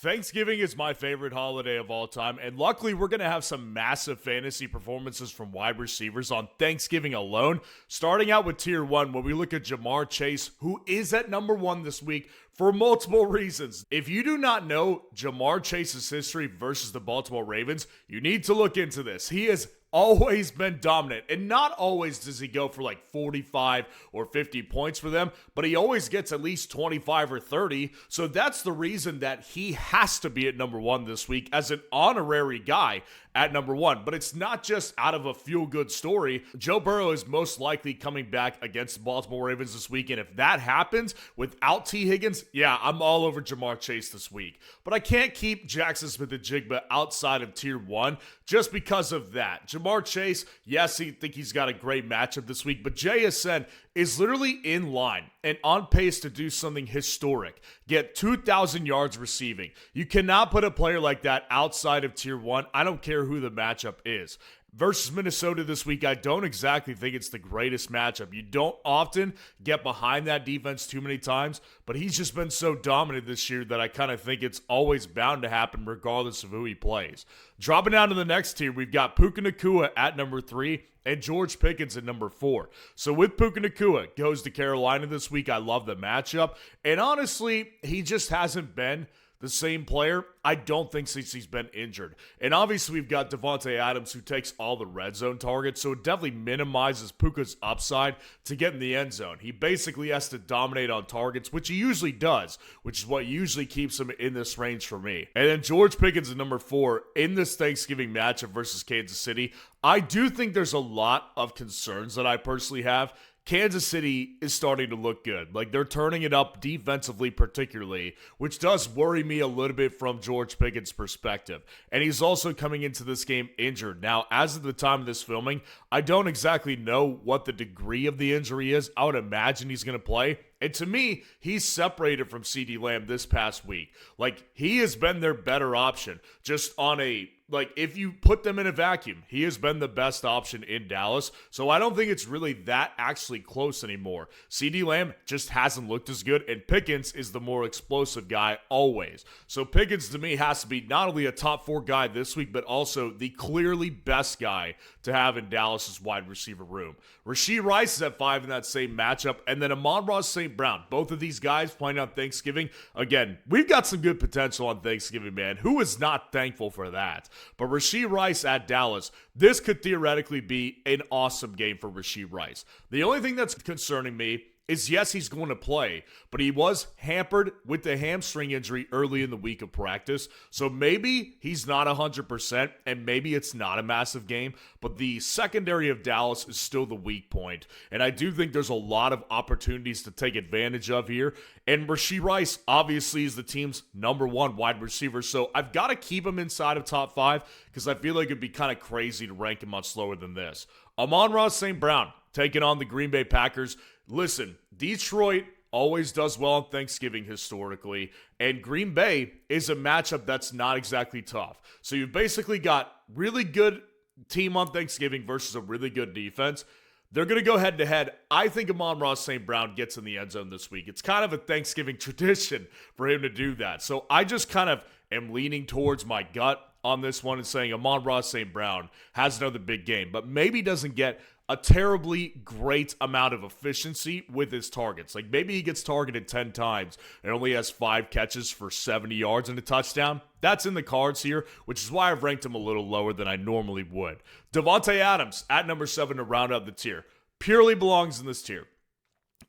Thanksgiving is my favorite holiday of all time, and luckily we're going to have some massive fantasy performances from wide receivers on Thanksgiving alone. Starting out with tier 1, when we look at Ja'Marr Chase, who is at number 1 this week for multiple reasons. If you do not know Ja'Marr Chase's history versus the Baltimore Ravens, you need to look into this. He has always been dominant, and not always does he go for like 45 or 50 points for them, but he always gets at least 25 or 30, so that's the reason that he has to be at number 1 this week as an honorary guy at number 1. But it's not just out of a feel-good story. Joe Burrow is most likely coming back against the Baltimore Ravens this week, and if that happens without T. Higgins, yeah, I'm all over Ja'Marr Chase this week. But I can't keep Jackson Smith-Njigba outside of tier 1 just because of that. Ja'Marr Chase, yes, I think he's got a great matchup this week, but JSN is literally in line and on pace to do something historic. Get 2,000 yards receiving. You cannot put a player like that outside of tier 1. I don't care who the matchup is. Versus Minnesota this week, I don't exactly think it's the greatest matchup. You don't often get behind that defense too many times, but he's just been so dominant this year that I kind of think it's always bound to happen regardless of who he plays. Dropping down to the next tier, we've got Puka Nacua at number 3 and George Pickens at number 4. So with Puka Nacua, goes to Carolina this week. I love the matchup, and honestly, he just hasn't been the same player, I don't think, since he's been injured. And obviously we've got Devonte Adams, who takes all the red zone targets, so it definitely minimizes Puka's upside to get in the end zone. He basically has to dominate on targets, which he usually does, which is what usually keeps him in this range for me. And then George Pickens at number 4 in this Thanksgiving matchup versus Kansas City. I do think there's a lot of concerns that I personally have. Kansas City is starting to look good. Like, they're turning it up defensively particularly, which does worry me a little bit from George Pickens' perspective. And he's also coming into this game injured. Now, as of the time of this filming, I don't exactly know what the degree of the injury is. I would imagine he's going to play. And to me, he's separated from CeeDee Lamb this past week. Like, he has been their better option. Just on a, like, if you put them in a vacuum, he has been the best option in Dallas. So I don't think it's really that actually close anymore. CeeDee Lamb just hasn't looked as good, and Pickens is the more explosive guy always. So Pickens, to me, has to be not only a top 4 guy this week, but also the clearly best guy to have in Dallas's wide receiver room. Rashee Rice is at 5 in that same matchup, and then Amon-Ra St. Brown. Both of these guys playing on Thanksgiving. Again, we've got some good potential on Thanksgiving, man. Who is not thankful for that? But Rashee Rice at Dallas, this could theoretically be an awesome game for Rashee Rice. The only thing that's concerning me is, yes, he's going to play, but he was hampered with the hamstring injury early in the week of practice. So maybe he's not 100%, and maybe it's not a massive game, but the secondary of Dallas is still the weak point. And I do think there's a lot of opportunities to take advantage of here. And Rashee Rice obviously is the team's number 1 wide receiver. So I've got to keep him inside of top 5 because I feel like it'd be kind of crazy to rank him much lower than this. Amon-Ra St. Brown taking on the Green Bay Packers. Listen, Detroit always does well on Thanksgiving historically, and Green Bay is a matchup that's not exactly tough. So you've basically got really good team on Thanksgiving versus a really good defense. They're going to go head-to-head. I think Amon-Ra St. Brown gets in the end zone this week. It's kind of a Thanksgiving tradition for him to do that. So I just kind of am leaning towards my gut on this one and saying Amon-Ra St. Brown has another big game, but maybe doesn't get a terribly great amount of efficiency with his targets. Like, maybe he gets targeted 10 times and only has 5 catches for 70 yards and a touchdown. That's in the cards here, which is why I've ranked him a little lower than I normally would. Devonte Adams at number 7 to round out the tier. Purely belongs in this tier.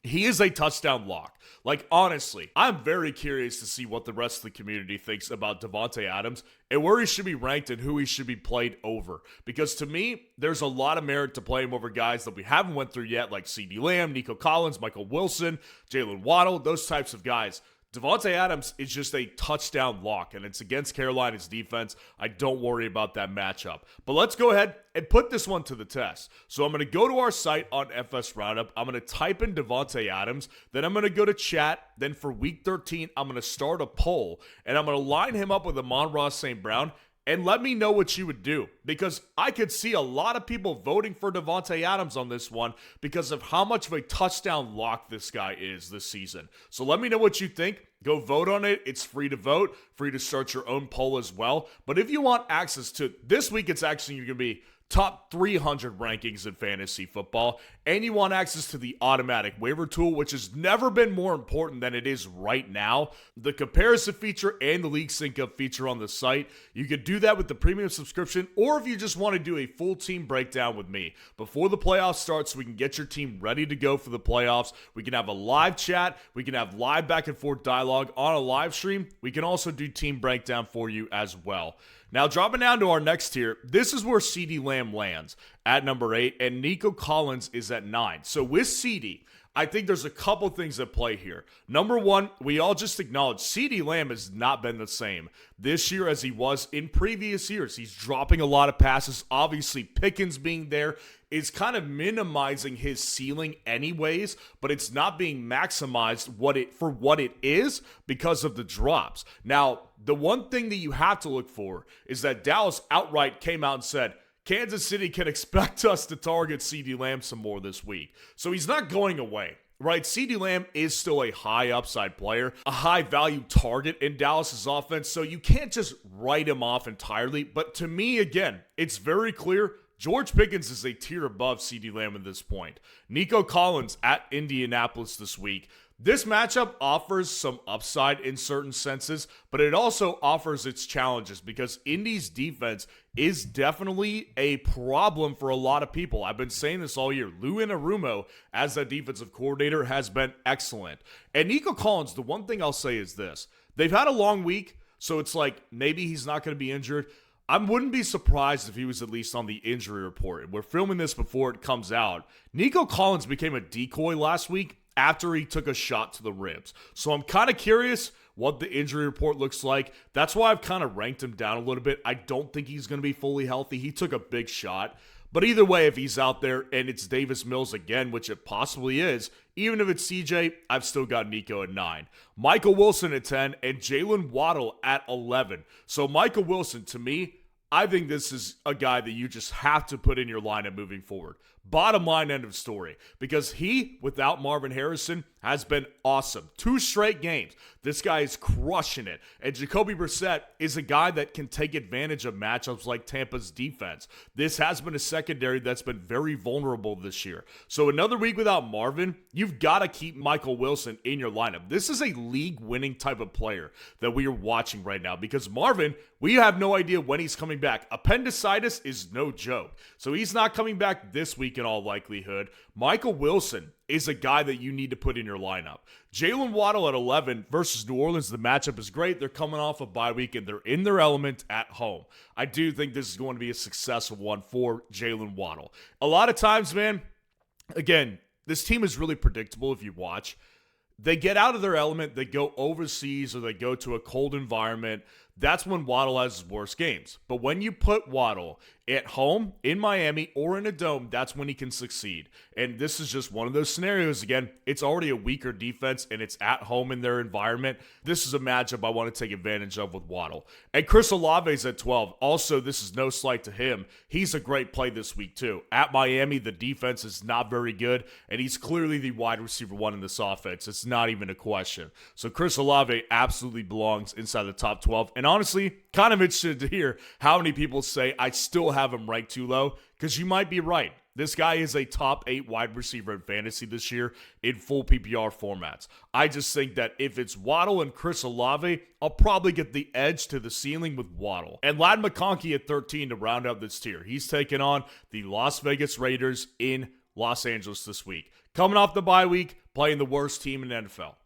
He is a touchdown lock. Like, honestly, I'm very curious to see what the rest of the community thinks about Devonte Adams and where he should be ranked and who he should be played over. Because to me, there's a lot of merit to play him over guys that we haven't went through yet, like CeeDee Lamb, Nico Collins, Michael Wilson, Jalen Waddle, those types of guys. Devonte Adams is just a touchdown lock, and it's against Carolina's defense. I don't worry about that matchup. But let's go ahead and put this one to the test. So I'm going to go to our site on FS Roundup. I'm going to type in Devonte Adams. Then I'm going to go to chat. Then for week 13, I'm going to start a poll, and I'm going to line him up with Amon-Ra St. Brown. and let me know what you would do, because I could see a lot of people voting for Devonte Adams on this one because of how much of a touchdown lock this guy is this season. So let me know what you think. Go vote on it. It's free to vote, free to start your own poll as well. But if you want access to this week, it's actually going to be top 300 rankings in fantasy football, and you want access to the automatic waiver tool, which has never been more important than it is right now. The comparison feature and the league sync up feature on the site. You could do that with the premium subscription, or if you just want to do a full team breakdown with me before the playoffs start so we can get your team ready to go for the playoffs. We can have a live chat. We can have live back and forth dialogue on a live stream. We can also do team breakdown for you as well. Now, dropping down to our next tier, this is where CeeDee Lamb lands at number 8, and Nico Collins is at 9. So with CeeDee, I think there's a couple things at play here. Number one, we all just acknowledge CeeDee Lamb has not been the same this year as he was in previous years. He's dropping a lot of passes. Obviously, Pickens being there is kind of minimizing his ceiling anyways, but it's not being maximized for what it is because of the drops. Now, the one thing that you have to look for is that Dallas outright came out and said, Kansas City can expect us to target CeeDee Lamb some more this week. So he's not going away, right? CeeDee Lamb is still a high upside player, a high value target in Dallas's offense. So you can't just write him off entirely. But to me, again, it's very clear George Pickens is a tier above CeeDee Lamb at this point. Nico Collins at Indianapolis this week. This matchup offers some upside in certain senses, but it also offers its challenges because Indy's defense is definitely a problem for a lot of people. I've been saying this all year. Lou Anarumo, as that defensive coordinator, has been excellent. And Nico Collins, the one thing I'll say is this. They've had a long week, so it's like maybe he's not going to be injured. I wouldn't be surprised if he was at least on the injury report. We're filming this before it comes out. Nico Collins became a decoy last week after he took a shot to the ribs. So I'm kind of curious what the injury report looks like. That's why I've kind of ranked him down a little bit. I don't think he's going to be fully healthy. He took a big shot. But either way, if he's out there and it's Davis Mills again, which it possibly is, even if it's CJ, I've still got Nico at 9. Michael Wilson at 10 and Jalen Waddle at 11. So Michael Wilson, to me, I think this is a guy that you just have to put in your lineup moving forward. Bottom line, end of story. Because he, without Marvin Harrison, has been awesome. 2 straight games. This guy is crushing it. And Jacoby Brissett is a guy that can take advantage of matchups like Tampa's defense. This has been a secondary that's been very vulnerable this year. So another week without Marvin, you've got to keep Michael Wilson in your lineup. This is a league-winning type of player that we are watching right now because Marvin, we have no idea when he's coming back. Appendicitis is no joke. So he's not coming back this week in all likelihood. Michael Wilson is a guy that you need to put in your lineup. Jalen Waddle at 11 versus New Orleans. The matchup is great. They're coming off a bye week and they're in their element at home. I do think this is going to be a successful one for Jalen Waddle. A lot of times, man, again, this team is really predictable if you watch. They get out of their element, they go overseas or they go to a cold environment. That's when Waddle has his worst games. But when you put Waddle at home, in Miami, or in a dome, that's when he can succeed. And this is just one of those scenarios. Again, it's already a weaker defense, and it's at home in their environment. This is a matchup I want to take advantage of with Waddle. And Chris Olave is at 12. Also, this is no slight to him. He's a great play this week, too. At Miami, the defense is not very good, and he's clearly the wide receiver 1 in this offense. It's not even a question. So Chris Olave absolutely belongs inside the top 12. And honestly, kind of interested to hear how many people say I still have him ranked too low, because you might be right. This guy is a top 8 wide receiver in fantasy this year in full PPR formats. I just think that if it's Waddle and Chris Olave, I'll probably get the edge to the ceiling with Waddle. And Ladd McConkey at 13 to round out this tier. He's taking on the Las Vegas Raiders in Los Angeles this week. Coming off the bye week, playing the worst team in the NFL.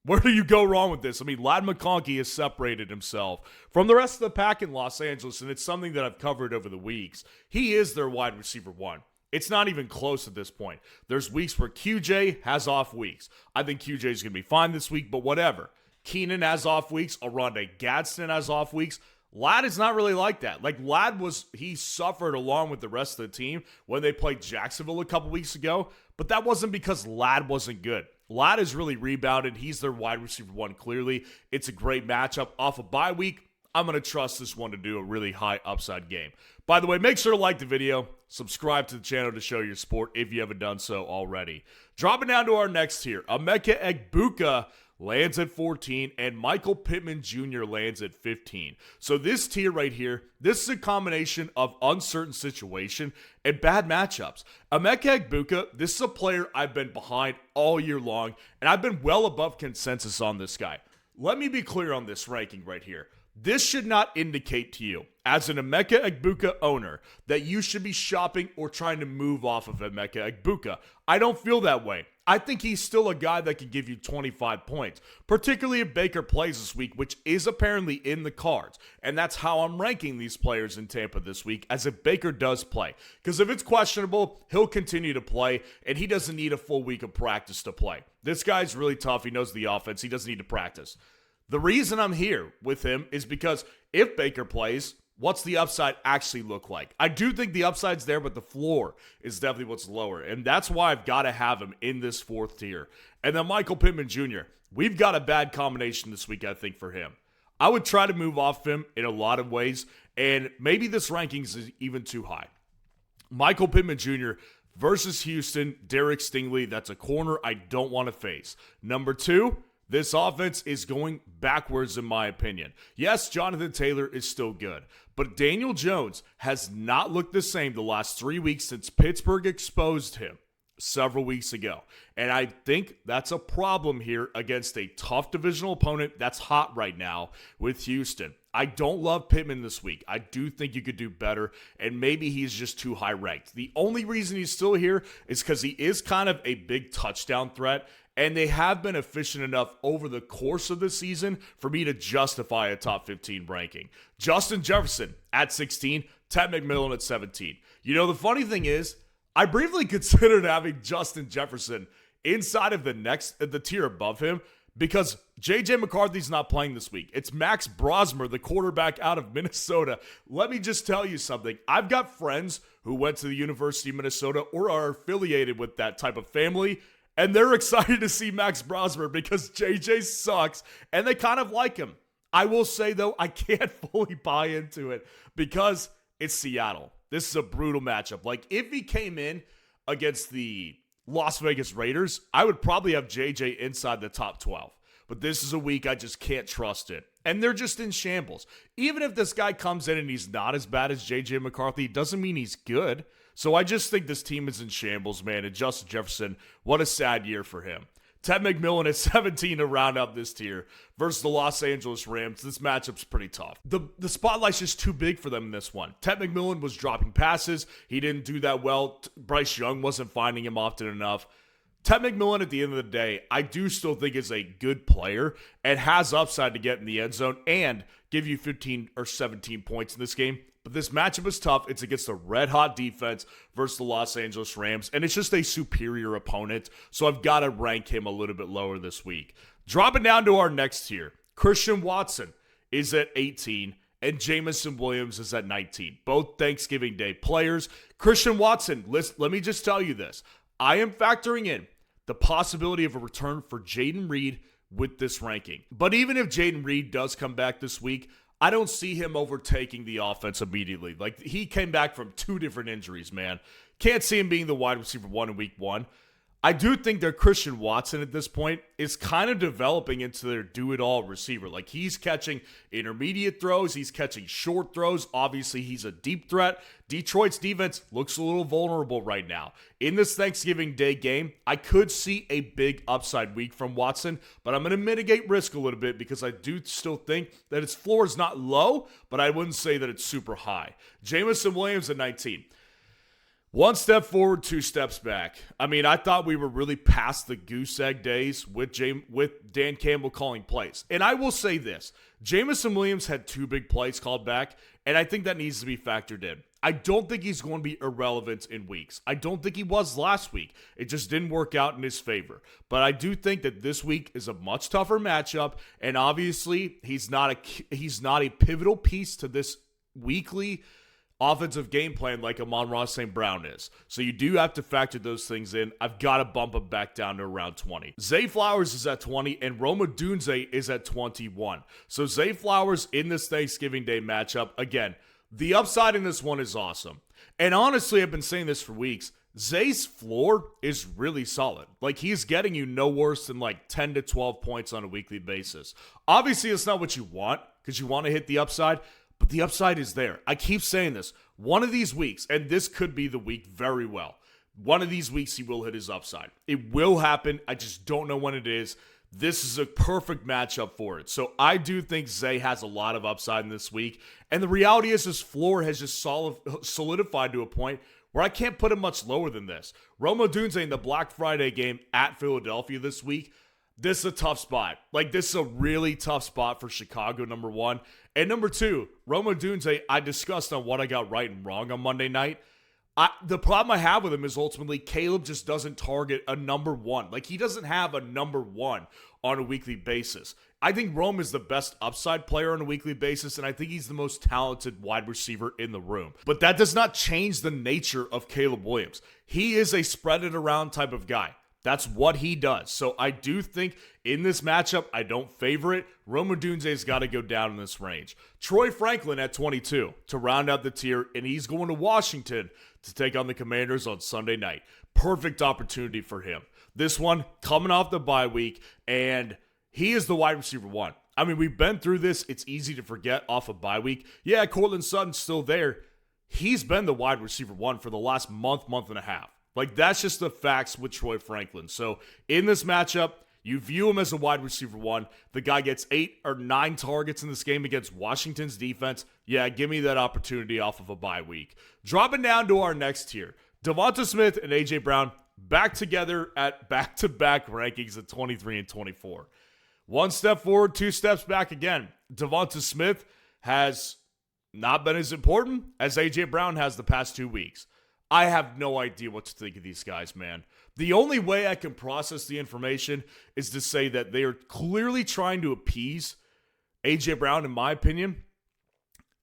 Where do you go wrong with this? I mean, Ladd McConkey has separated himself from the rest of the pack in Los Angeles, and it's something that I've covered over the weeks. He is their wide receiver 1. It's not even close at this point. There's weeks where QJ has off weeks. I think QJ is going to be fine this week, but whatever. Keenan has off weeks. Aronde Gadsden has off weeks. Ladd is not really like that. Like, he suffered along with the rest of the team when they played Jacksonville a couple weeks ago, but that wasn't because Ladd wasn't good. Ladd has really rebounded. He's their wide receiver 1 clearly. It's a great matchup. Off a bye week, I'm going to trust this one to do a really high upside game. By the way, make sure to like the video, subscribe to the channel to show your support if you haven't done so already. Dropping down to our next tier, Emeka Egbuka lands at 14, and Michael Pittman Jr. lands at 15. So this tier right here, this is a combination of uncertain situation and bad matchups. Emeka Egbuka, this is a player I've been behind all year long, and I've been well above consensus on this guy. Let me be clear on this ranking right here. This should not indicate to you, as an Emeka Egbuka owner, that you should be shopping or trying to move off of Emeka Egbuka. I don't feel that way. I think he's still a guy that can give you 25 points, particularly if Baker plays this week, which is apparently in the cards. And that's how I'm ranking these players in Tampa this week, as if Baker does play. Because if it's questionable, he'll continue to play, and he doesn't need a full week of practice to play. This guy's really tough. He knows the offense. He doesn't need to practice. The reason I'm here with him is because if Baker plays, what's the upside actually look like? I do think the upside's there, but the floor is definitely what's lower. And that's why I've got to have him in this fourth tier. And then Michael Pittman Jr., we've got a bad combination this week, I think, for him. I would try to move off him in a lot of ways, and maybe this rankings is even too high. Michael Pittman Jr. versus Houston, Derek Stingley, that's a corner I don't want to face. Number 2, this offense is going backwards in my opinion. Yes, Jonathan Taylor is still good, but Daniel Jones has not looked the same the last 3 weeks since Pittsburgh exposed him several weeks ago. And I think that's a problem here against a tough divisional opponent that's hot right now with Houston. I don't love Pittman this week. I do think you could do better, and maybe he's just too high ranked. The only reason he's still here is because he is kind of a big touchdown threat, and they have been efficient enough over the course of the season for me to justify a top 15 ranking. Justin Jefferson at 16, Ted McMillan at 17. You know, the funny thing is, I briefly considered having Justin Jefferson inside of the tier above him because J.J. McCarthy's not playing this week. It's Max Brosmer, the quarterback out of Minnesota. Let me just tell you something. I've got friends who went to the University of Minnesota or are affiliated with that type of family, and they're excited to see Max Brosmer because JJ sucks, and they kind of like him. I will say, though, I can't fully buy into it because it's Seattle. This is a brutal matchup. Like, if he came in against the Las Vegas Raiders, I would probably have JJ inside the top 12. But this is a week I just can't trust it. And they're just in shambles. Even if this guy comes in and he's not as bad as JJ McCarthy, it doesn't mean he's good. So I just think this team is in shambles, man. And Justin Jefferson, what a sad year for him. Ted McMillan at 17 to round out this tier versus the Los Angeles Rams. This matchup's pretty tough. The spotlight's just too big for them in this one. Ted McMillan was dropping passes. He didn't do that well. Bryce Young wasn't finding him often enough. Ted McMillan, at the end of the day, I do still think is a good player and has upside to get in the end zone and give you 15 or 17 points in this game. But this matchup is tough. It's against a red-hot defense versus the Los Angeles Rams, and it's just a superior opponent, so I've got to rank him a little bit lower this week. Dropping down to our next tier, Christian Watson is at 18, and Jameson Williams is at 19. Both Thanksgiving Day players. Christian Watson, let me just tell you this. I am factoring in the possibility of a return for Jaden Reed with this ranking. But even if Jaden Reed does come back this week, I don't see him overtaking the offense immediately. Like, he came back from 2 different injuries, man. Can't see him being the wide receiver 1 in week 1. I do think that Christian Watson at this point is kind of developing into their do-it-all receiver. Like, he's catching intermediate throws. He's catching short throws. Obviously, he's a deep threat. Detroit's defense looks a little vulnerable right now. In this Thanksgiving Day game, I could see a big upside week from Watson, but I'm going to mitigate risk a little bit because I do still think that his floor is not low, but I wouldn't say that it's super high. Jameson Williams at 19. 1 step forward, 2 steps back. I mean, I thought we were really past the goose egg days with Dan Campbell calling plays. And I will say this. Jameson Williams had 2 big plays called back, and I think that needs to be factored in. I don't think he's going to be irrelevant in weeks. I don't think he was last week. It just didn't work out in his favor. But I do think that this week is a much tougher matchup, and obviously he's not a pivotal piece to this weekly offensive game plan like Amon-Ra St. Brown is. So you do have to factor those things in. I've got to bump him back down to around 20. Zay Flowers is at 20 and Rome Odunze is at 21. So Zay Flowers in this Thanksgiving Day matchup, again, the upside in this one is awesome. And honestly, I've been saying this for weeks. Zay's floor is really solid. Like, he's getting you no worse than like 10 to 12 points on a weekly basis. Obviously, it's not what you want because you want to hit the upside, but the upside is there. I keep saying this. One of these weeks, and this could be the week very well, one of these weeks he will hit his upside. It will happen. I just don't know when it is. This is a perfect matchup for it. So I do think Zay has a lot of upside in this week. And the reality is his floor has just solidified to a point where I can't put him much lower than this. Rome Odunze in the Black Friday game at Philadelphia this week, this is a tough spot. Like, this is a really tough spot for Chicago, number one. And number two, Rome Odunze, I discussed on what I got right and wrong on Monday night. The problem I have with him is ultimately Caleb just doesn't target a number one. Like, he doesn't have a number one on a weekly basis. I think Rome is the best upside player on a weekly basis, and I think he's the most talented wide receiver in the room. But that does not change the nature of Caleb Williams. He is a spread it around type of guy. That's what he does. So I do think in this matchup, I don't favor it. Rome Odunze's got to go down in this range. Troy Franklin at 22 to round out the tier, and he's going to Washington to take on the Commanders on Sunday night. Perfect opportunity for him. This one coming off the bye week, and he is the wide receiver one. I mean, we've been through this. It's easy to forget off a bye week. Yeah, Cortland Sutton's still there. He's been the wide receiver one for the last month and a half. Like, that's just the facts with Troy Franklin. So in this matchup, you view him as a wide receiver one. The guy gets 8 or 9 targets in this game against Washington's defense. Yeah, give me that opportunity off of a bye week. Dropping down to our next tier, Devonta Smith and A.J. Brown back together at back-to-back rankings at 23 and 24. One step forward, 2 steps back again. Devonta Smith has not been as important as A.J. Brown has the past 2 weeks. I have no idea what to think of these guys, man. The only way I can process the information is to say that they are clearly trying to appease A.J. Brown, in my opinion,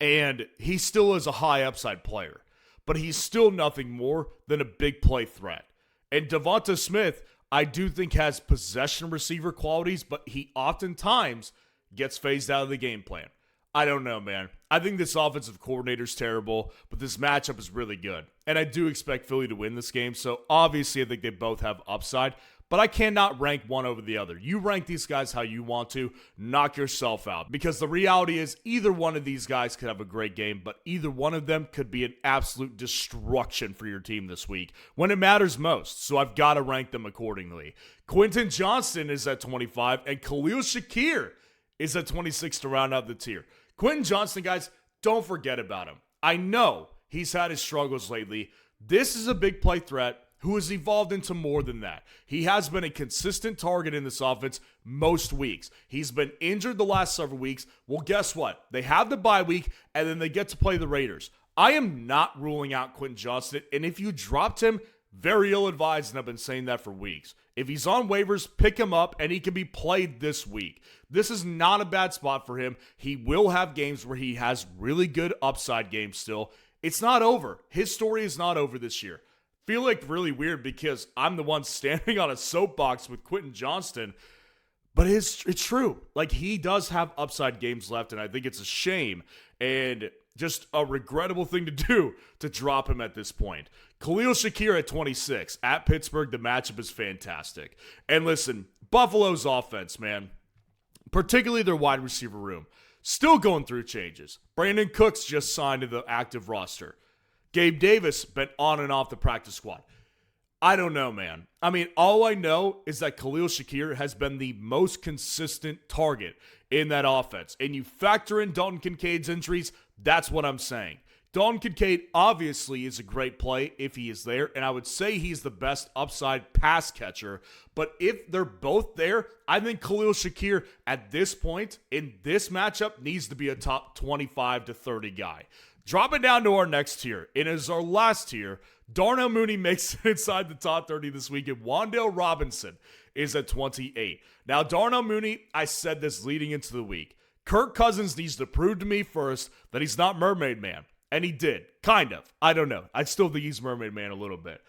and he still is a high upside player, but he's still nothing more than a big play threat. And Devonta Smith, I do think has possession receiver qualities, but he oftentimes gets phased out of the game plan. I don't know, man. I think this offensive coordinator's terrible, but this matchup is really good. And I do expect Philly to win this game, so obviously I think they both have upside, but I cannot rank one over the other. You rank these guys how you want to, knock yourself out, because the reality is either one of these guys could have a great game, but either one of them could be an absolute destruction for your team this week when it matters most, so I've got to rank them accordingly. Quentin Johnston is at 25, and Khalil Shakir is at 26 to round out the tier. Quentin Johnston, guys, don't forget about him. I know he's had his struggles lately. This is a big play threat who has evolved into more than that. He has been a consistent target in this offense most weeks. He's been injured the last several weeks. Well, guess what? They have the bye week, and then they get to play the Raiders. I am not ruling out Quentin Johnston, and if you dropped him, very ill-advised, and I've been saying that for weeks. If he's on waivers, pick him up, and he can be played this week. This is not a bad spot for him. He will have games where he has really good upside games still. It's not over. His story is not over this year. Feel like really weird because I'm the one standing on a soapbox with Quentin Johnston, but it's true. Like, he does have upside games left, and I think it's a shame and just a regrettable thing to do to drop him at this point. Khalil Shakir at 26. At Pittsburgh, the matchup is fantastic. And listen, Buffalo's offense, man, particularly their wide receiver room, still going through changes. Brandon Cooks just signed to the active roster. Gabe Davis been on and off the practice squad. I don't know, man. I mean, all I know is that Khalil Shakir has been the most consistent target in that offense. And you factor in Dalton Kincaid's injuries, that's what I'm saying. Dalton Kincaid obviously is a great play if he is there, and I would say he's the best upside pass catcher. But if they're both there, I think Khalil Shakir at this point in this matchup needs to be a top 25 to 30 guy. Dropping down to our next tier, and as our last tier, Darnell Mooney makes it inside the top 30 this week, and Wan'Dale Robinson is at 28. Now, Darnell Mooney, I said this leading into the week. Kirk Cousins needs to prove to me first that he's not Mermaid Man. And he did. Kind of. I don't know. I still think he's Mermaid Man a little bit.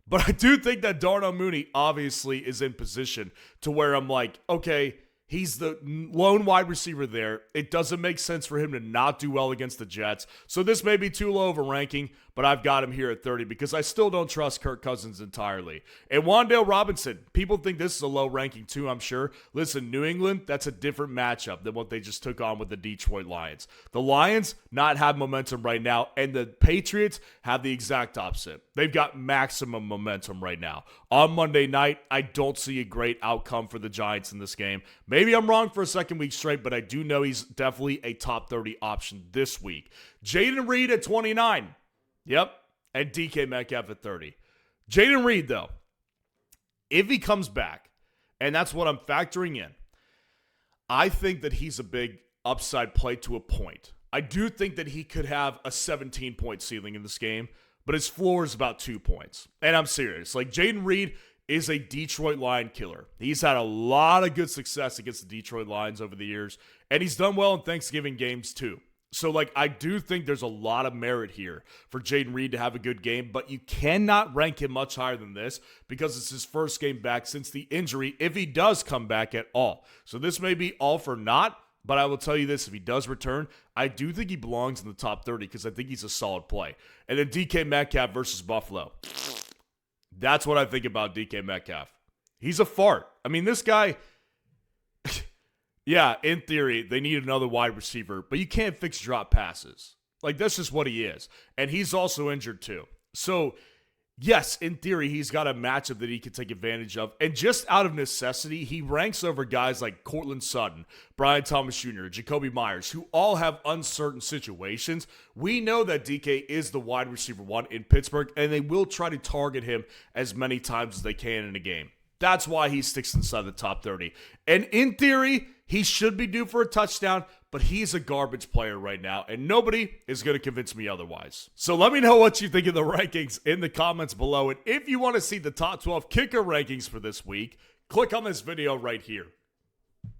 But I do think that Darnell Mooney obviously is in position to where I'm like, okay, he's the lone wide receiver there. It doesn't make sense for him to not do well against the Jets. So this may be too low of a ranking, but I've got him here at 30 because I still don't trust Kirk Cousins entirely. And Wan'Dale Robinson, people think this is a low ranking too, I'm sure. Listen, New England, that's a different matchup than what they just took on with the Detroit Lions. The Lions not have momentum right now, and the Patriots have the exact opposite. They've got maximum momentum right now. On Monday night, I don't see a great outcome for the Giants in this game. Maybe I'm wrong for a second week straight, but I do know he's definitely a top 30 option this week. Jaden Reed at 29. Yep, and DK Metcalf at 30. Jaden Reed, though, if he comes back, and that's what I'm factoring in, I think that he's a big upside play to a point. I do think that he could have a 17-point ceiling in this game, but his floor is about 2 points. And I'm serious. Like, Jaden Reed is a Detroit Lion killer. He's had a lot of good success against the Detroit Lions over the years, and he's done well in Thanksgiving games, too. So, I do think there's a lot of merit here for Jaden Reed to have a good game, but you cannot rank him much higher than this because it's his first game back since the injury, if he does come back at all. So this may be all for naught, but I will tell you this, if he does return, I do think he belongs in the top 30 because I think he's a solid play. And then DK Metcalf versus Buffalo. That's what I think about DK Metcalf. He's a fart. I mean, this guy... Yeah, in theory, they need another wide receiver, but you can't fix drop passes. That's just what he is. And he's also injured too. So, yes, in theory, he's got a matchup that he can take advantage of. And just out of necessity, he ranks over guys like Cortland Sutton, Brian Thomas Jr., Jacoby Myers, who all have uncertain situations. We know that DK is the wide receiver one in Pittsburgh, and they will try to target him as many times as they can in a game. That's why he sticks inside the top 30. And in theory, he should be due for a touchdown, but he's a garbage player right now, and nobody is going to convince me otherwise. So let me know what you think of the rankings in the comments below. And if you want to see the top 12 kicker rankings for this week, click on this video right here.